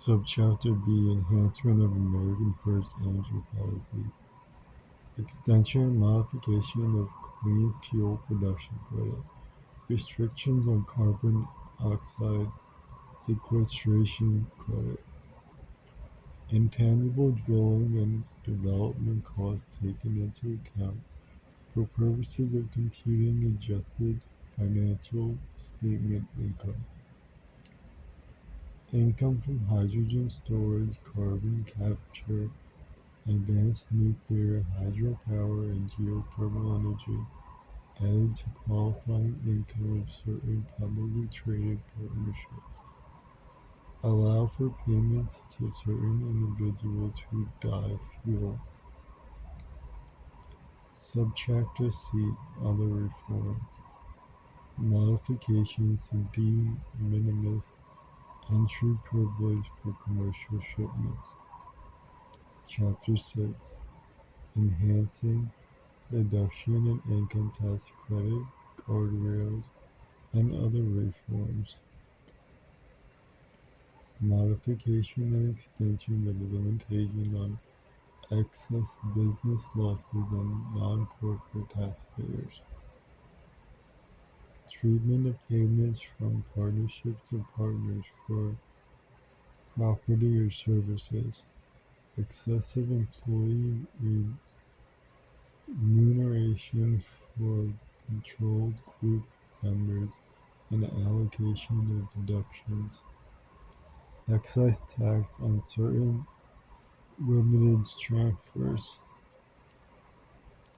Subchapter B: Enhancement of American First Energy Policy. Extension and modification of Clean Fuel Production Credit. Restrictions on carbon dioxide sequestration credit. Intangible drilling and development costs taken into account for purposes of computing adjusted financial statement income. Income from hydrogen storage, carbon capture, advanced nuclear, hydropower, and geothermal energy added to qualifying income of certain publicly traded partnerships. Allow for payments to certain individuals who die fuel. Subchapter C: Other reforms. Modifications to de minimis entry privilege for commercial shipments. Chapter 6: Enhancing deduction in income tax credit, guardrails, and other reforms. Modification and extension of limitation on excess business losses on non-corporate taxpayers. Treatment of payments from partnerships or partners for property or services. Excessive employee remuneration for controlled group members and allocation of deductions. Excise tax on certain remittance transfers.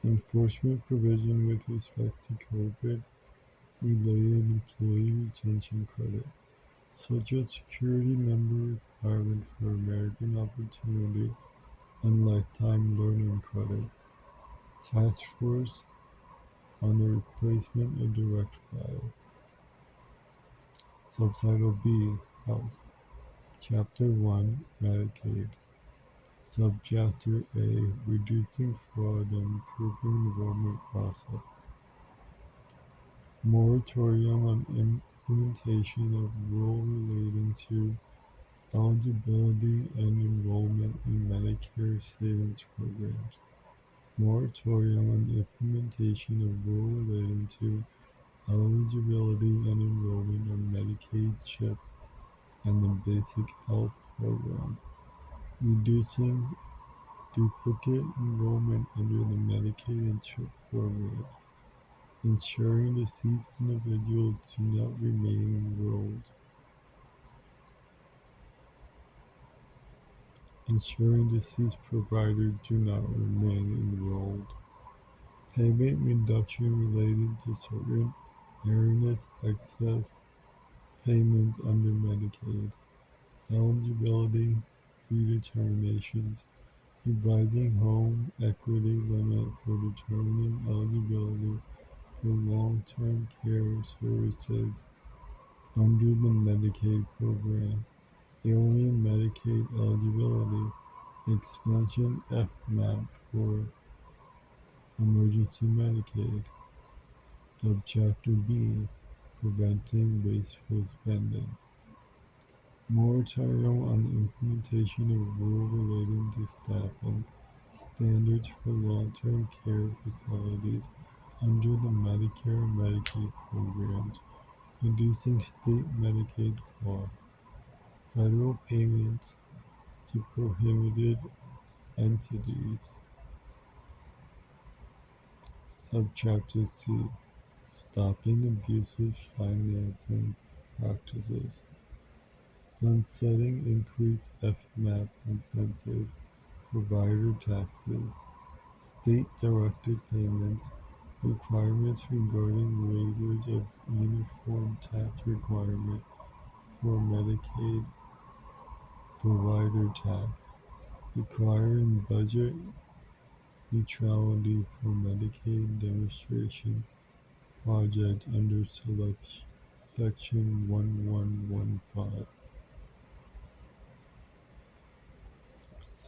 Enforcement provision with respect to COVID related employee retention credit, Social Security number requirement for American Opportunity and Lifetime Learning Credits. Task Force on the replacement of direct file. Subtitle B: Health. Chapter 1: Medicaid. Subchapter A: Reducing Fraud and Improving Enrollment Process. Moratorium on implementation of rule relating to eligibility and enrollment in Medicare savings programs. Moratorium on implementation of rule relating to eligibility and enrollment on Medicaid CHIP and the Basic Health Program. Reducing duplicate enrollment under the Medicaid and CHIP programs. Ensuring deceased individuals do not remain enrolled. Ensuring deceased providers do not remain enrolled. Payment reduction related to certain erroneous excess payments under Medicaid. Eligibility redeterminations. Revising home equity limit for determining eligibility for long-term care services under the Medicaid program. Alien Medicaid eligibility. Expansion FMAP for emergency Medicaid. Subchapter B: Preventing Wasteful Spending. Moratorium on implementation of rule relating to staffing standards for long-term care facilities under the Medicare and Medicaid programs, reducing state Medicaid costs. Federal payments to prohibited entities. Subchapter C: Stopping Abusive Financing Practices. Sunsetting increased FMAP incentive provider taxes. State-directed payments. Requirements regarding waivers of uniform tax requirement for Medicaid provider tax. Requiring budget neutrality for Medicaid demonstration projects under Section 1115.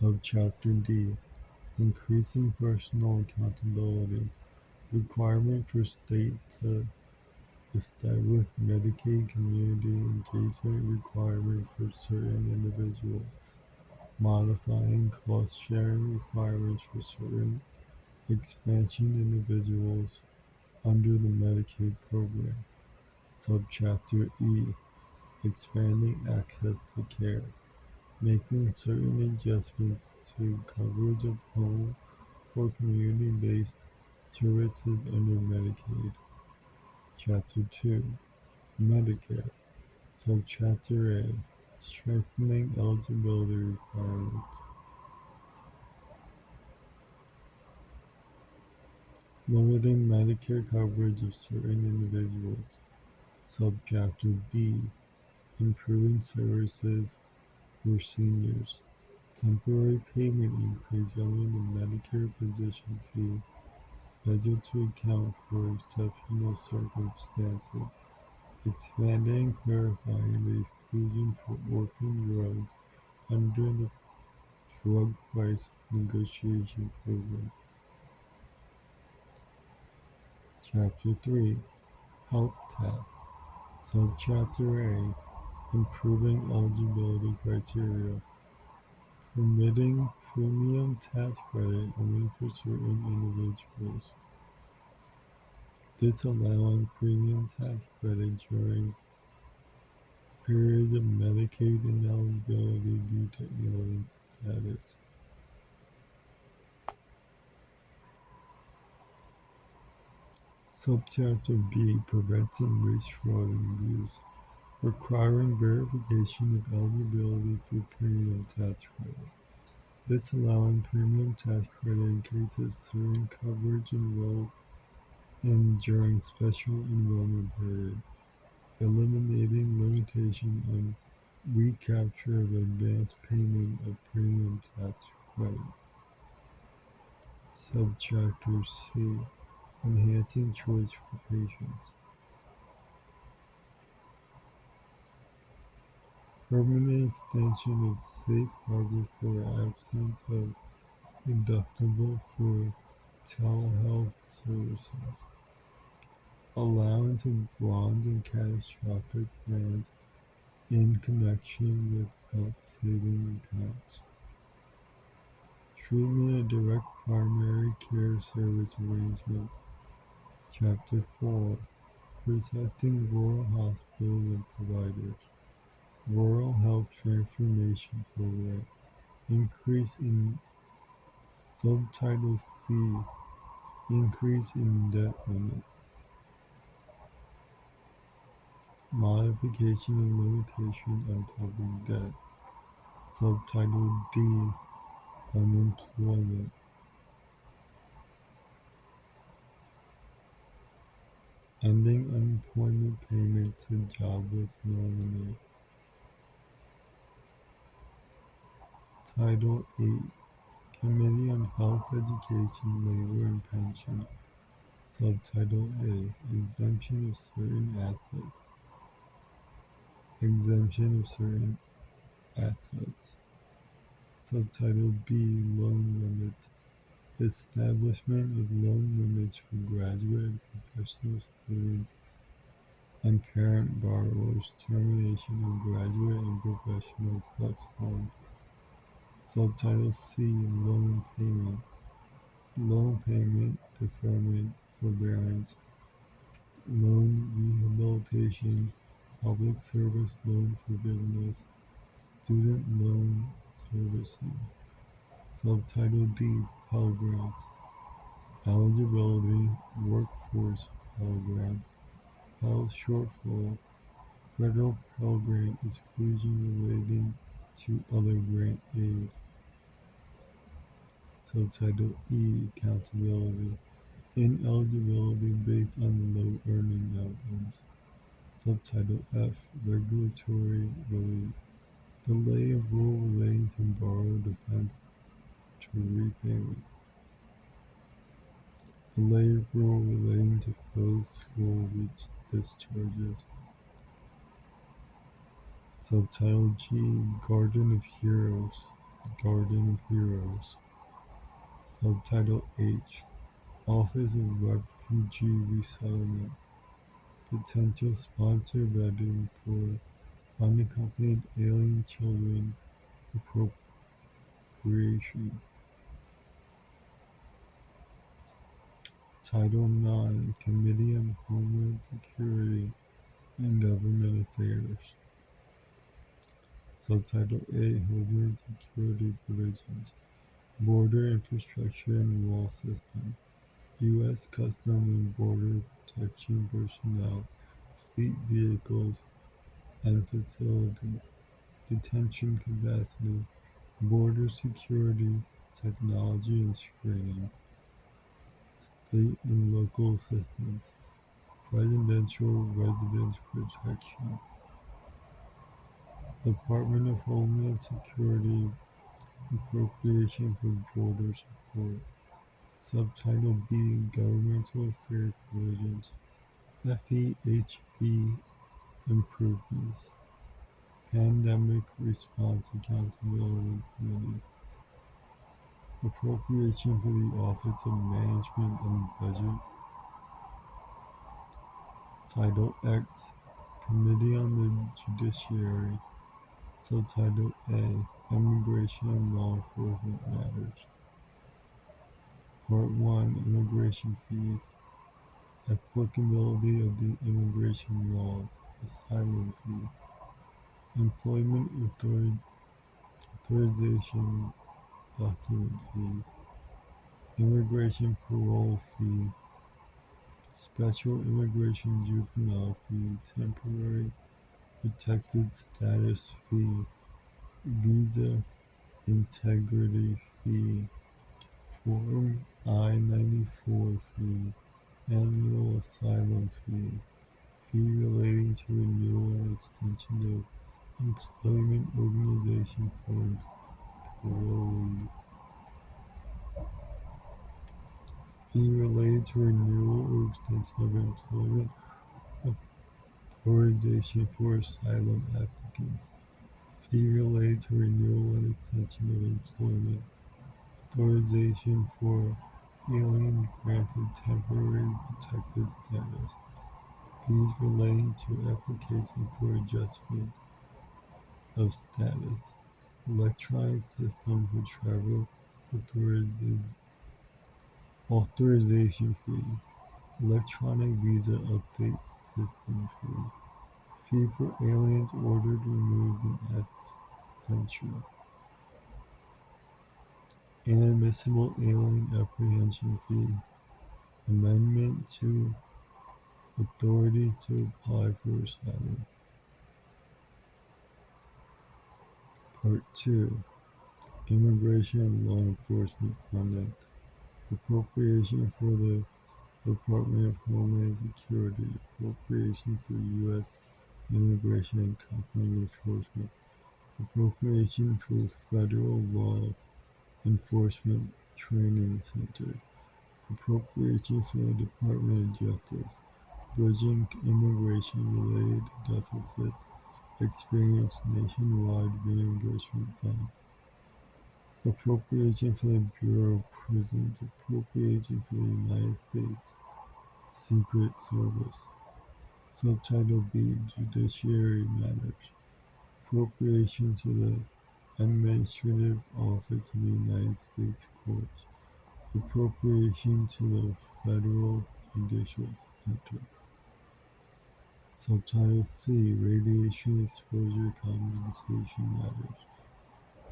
Subchapter D: Increasing Personal Accountability. Requirement for state to establish Medicaid community engagement requirements for certain individuals, modifying cost-sharing requirements for certain expansion individuals under the Medicaid program. Subchapter E, expanding access to care, making certain adjustments to coverage of home or community-based services under Medicaid. Chapter 2, Medicare. Subchapter A, strengthening eligibility requirements, limiting Medicare coverage of certain individuals. Subchapter B, improving services for seniors, temporary payment increase under the Medicare physician fee scheduled to account for exceptional circumstances, expanding and clarifying the exclusion for orphan drugs under the Drug Price Negotiation Program. Chapter 3, Health Tax. Subchapter A, improving eligibility criteria, permitting premium tax credit only for certain individuals, disallowing premium tax credit during periods of Medicaid ineligibility due to alien status. Subchapter B, preventing race fraud and abuse, requiring verification of eligibility for premium tax credit, disallowing premium tax credit in case of certain coverage enrolled in during special enrollment period, eliminating limitation on recapture of advance payment of premium tax credit. Subchapter C, enhancing choice for patients, permanent extension of safe harbor for absence of deductible for telehealth services, allowance of bronze and catastrophic plans in connection with health saving accounts, treatment of direct primary care service arrangements. Chapter 4, protecting rural hospitals and providers, Rural Health Transformation Program, increase in Subtitle C, increase in debt limit, modification of limitation on public debt. Subtitle D, unemployment, ending unemployment payment to jobless millionaires. Title 8, Committee on Health, Education, Labor, and Pension. Subtitle A, exemption of certain assets. Exemption of certain assets. Subtitle B, loan limits. Establishment of loan limits for graduate and professional students and parent borrowers. Termination of graduate and professional plus loans. Subtitle C, loan payment. Loan payment, deferment, forbearance, loan rehabilitation, public service loan forgiveness, student loan servicing. Subtitle D, Pell Grants, eligibility, workforce Pell Grants, Pell shortfall, federal Pell Grant exclusion relating to other grant aid. Subtitle E, accountability, ineligibility based on low earning outcomes. Subtitle F, regulatory relief, delay of rule relating to borrower defense to repayment. Delay of rule relating to closed school discharges. Subtitle G, Garden of Heroes, Garden of Heroes. Subtitle H, Office of Refugee Resettlement, Potential sponsor vetting for unaccompanied alien children appropriation. Title IX Committee on Homeland Security and Government Affairs. Subtitle A Homeland Security Provisions. Border Infrastructure and Wall System. U.S. Customs and Border Protection personnel, fleet vehicles and facilities, detention capacity, border security, technology and screening, state and local assistance, presidential residence protection, Department of Homeland Security appropriation for border support, Subtitle B Governmental Affairs Provisions, FEHB improvements, Pandemic Response Accountability Committee, appropriation for the Office of Management and Budget, Title X, Committee on the Judiciary, Subtitle A, Immigration and Law Enforcement Matters, Part 1, Immigration Fees, Applicability of the Immigration Laws, Asylum Fee, Employment Authorization Document Fees, Immigration Parole Fee, Special Immigration Juvenile Fee, Temporary Protected Status Fee, Visa Integrity Fee, Form I-94 Fee, Annual Asylum Fee, Fee relating to renewal and extension of employment organization for parolees, Fee related to renewal or extension of employment authorization for asylum applicants, Fee related to renewal and extension of employment authorization for aliens granted temporary protected status, fees relating to application for adjustment of status, electronic system for travel authorization fee, electronic visa update system fee, fee for aliens ordered removed in absentia, inadmissible alien apprehension fee, amendment to authority to apply for asylum. Part 2, Immigration and Law Enforcement Funding, appropriation for the Department of Homeland Security, appropriation for U.S. Immigration and Customs Enforcement, appropriation for Federal Law Enforcement Training Center, appropriation for the Department of Justice, bridging immigration-related deficits, experience nationwide reimbursement fund, appropriation for the Bureau of Prisons, appropriation for the United States Secret Service. Subtitle B Judiciary Matters, appropriation to the Administrative Office of the United States Courts, appropriation to the Federal Judicial Center. Subtitle C Radiation Exposure Compensation Matters,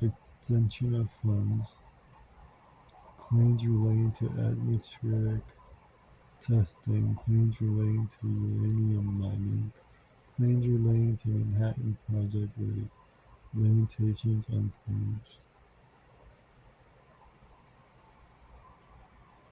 extension of funds, claims relating to atmospheric testing, claims relating to uranium mining, claims relating to Manhattan Project raise, limitations on claims.